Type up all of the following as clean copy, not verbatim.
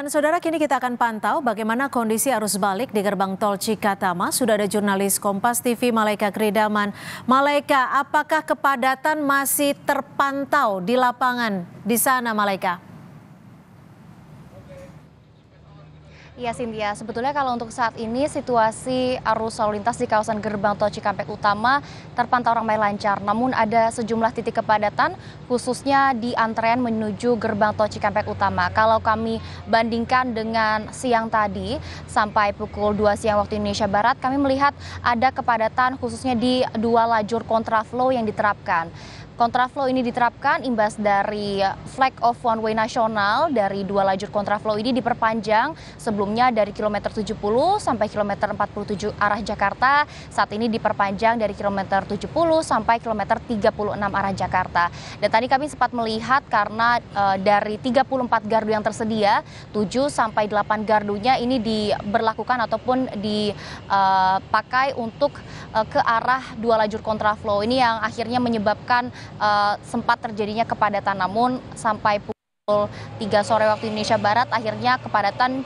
Dan saudara, kini kita akan pantau bagaimana kondisi arus balik di gerbang tol Cikatama. Sudah ada jurnalis Kompas TV Malaika Kridaman. Malaika, apakah kepadatan masih terpantau di lapangan di sana, Malaika? Iya Cynthia, sebetulnya kalau untuk saat ini situasi arus lalu lintas di kawasan gerbang tol Cikampek Utama terpantau ramai lancar. Namun ada sejumlah titik kepadatan khususnya di antrean menuju gerbang tol Cikampek Utama. Kalau kami bandingkan dengan siang tadi sampai pukul 2 siang waktu Indonesia Barat, kami melihat ada kepadatan khususnya di dua lajur kontraflow yang diterapkan. Kontraflow ini diterapkan imbas dari flag of one way nasional dari dua lajur kontraflow ini diperpanjang sebelumnya dari kilometer 70 sampai kilometer 47 arah Jakarta. Saat ini diperpanjang dari kilometer 70 sampai kilometer 36 arah Jakarta. Dan tadi kami sempat melihat karena dari 34 gardu yang tersedia, 7 sampai 8 gardunya ini diberlakukan ataupun dipakai untuk ke arah dua lajur kontraflow ini yang akhirnya menyebabkan sempat terjadinya kepadatan. Namun sampai pukul 3 sore waktu Indonesia Barat akhirnya kepadatan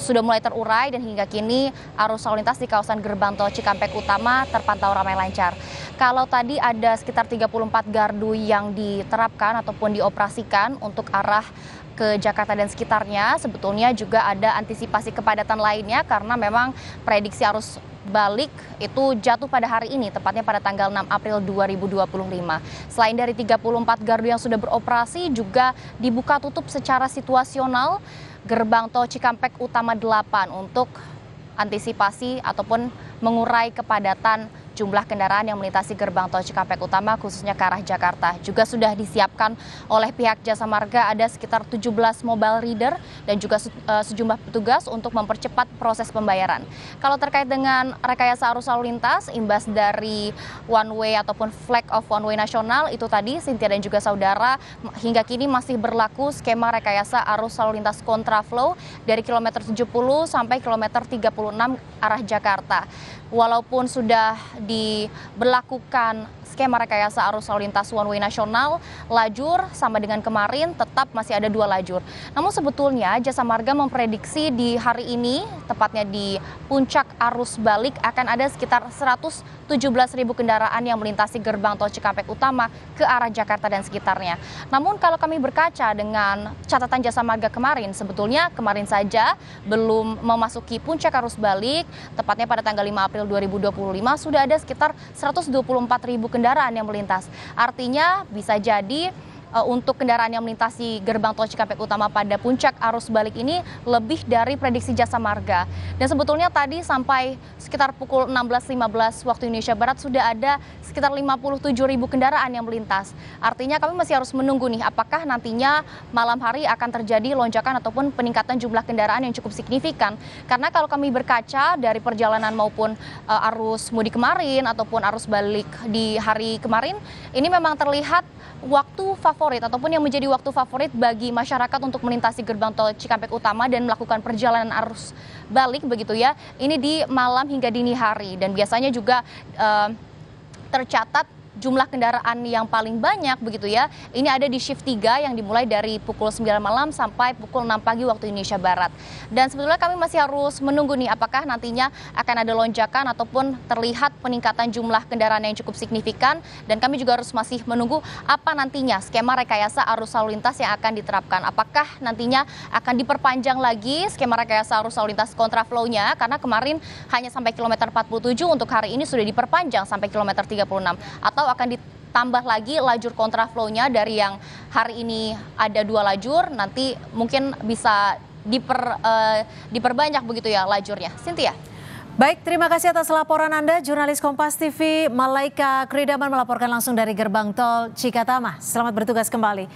sudah mulai terurai dan hingga kini arus lalu lintas di kawasan gerbang tol Cikampek Utama terpantau ramai lancar. Kalau tadi ada sekitar 34 gardu yang diterapkan ataupun dioperasikan untuk arah ke Jakarta dan sekitarnya, sebetulnya juga ada antisipasi kepadatan lainnya karena memang prediksi arus balik itu jatuh pada hari ini, tepatnya pada tanggal 6 April 2025. Selain dari 34 gardu yang sudah beroperasi, juga dibuka tutup secara situasional gerbang tol Cikampek Utama 8 untuk antisipasi ataupun mengurai kepadatan jumlah kendaraan yang melintasi gerbang tol Cikampek Utama khususnya ke arah Jakarta. Juga sudah disiapkan oleh pihak Jasa Marga ada sekitar 17 mobile reader dan juga sejumlah petugas untuk mempercepat proses pembayaran. Kalau terkait dengan rekayasa arus lalu lintas imbas dari one way ataupun flag of one way nasional itu tadi Cynthia dan juga saudara, hingga kini masih berlaku skema rekayasa arus lalu lintas kontraflow dari kilometer 70 sampai kilometer 36 arah Jakarta. Walaupun sudah diberlakukan skema rekayasa arus lalu lintas one way nasional, lajur sama dengan kemarin tetap masih ada dua lajur. Namun sebetulnya Jasa Marga memprediksi di hari ini, tepatnya di puncak arus balik akan ada sekitar 117.000 kendaraan yang melintasi gerbang tol Cikampek Utama ke arah Jakarta dan sekitarnya. Namun kalau kami berkaca dengan catatan Jasa Marga kemarin, sebetulnya kemarin saja belum memasuki puncak arus balik, tepatnya pada tanggal 5 April 2025 sudah ada sekitar 124.000 kendaraan yang melintas. Artinya bisa jadi untuk kendaraan yang melintasi gerbang tol Cikampek Utama pada puncak arus balik ini lebih dari prediksi Jasa Marga. Dan sebetulnya tadi sampai sekitar pukul 16.15 waktu Indonesia Barat sudah ada sekitar 57.000 kendaraan yang melintas. Artinya kami masih harus menunggu nih apakah nantinya malam hari akan terjadi lonjakan ataupun peningkatan jumlah kendaraan yang cukup signifikan. Karena kalau kami berkaca dari perjalanan maupun arus mudik kemarin ataupun arus balik di hari kemarin, ini memang terlihat waktu favorit ataupun yang menjadi waktu favorit bagi masyarakat untuk melintasi gerbang tol Cikampek Utama dan melakukan perjalanan arus balik begitu ya. Ini di malam hingga dini hari dan biasanya juga tercatat jumlah kendaraan yang paling banyak begitu ya. Ini ada di shift 3 yang dimulai dari pukul 9 malam sampai pukul 6 pagi waktu Indonesia Barat. Dan sebetulnya kami masih harus menunggu nih apakah nantinya akan ada lonjakan ataupun terlihat peningkatan jumlah kendaraan yang cukup signifikan, dan kami juga harus masih menunggu apa nantinya skema rekayasa arus lalu lintas yang akan diterapkan. Apakah nantinya akan diperpanjang lagi skema rekayasa arus lalu lintas kontraflow-nya karena kemarin hanya sampai kilometer 47, untuk hari ini sudah diperpanjang sampai kilometer 36, atau akan ditambah lagi lajur kontraflow-nya dari yang hari ini ada dua lajur, nanti mungkin bisa diperbanyak begitu ya lajurnya. Cynthia. Baik, terima kasih atas laporan Anda, jurnalis Kompas TV Malaika Kridaman melaporkan langsung dari gerbang tol Cikatama. Selamat bertugas kembali.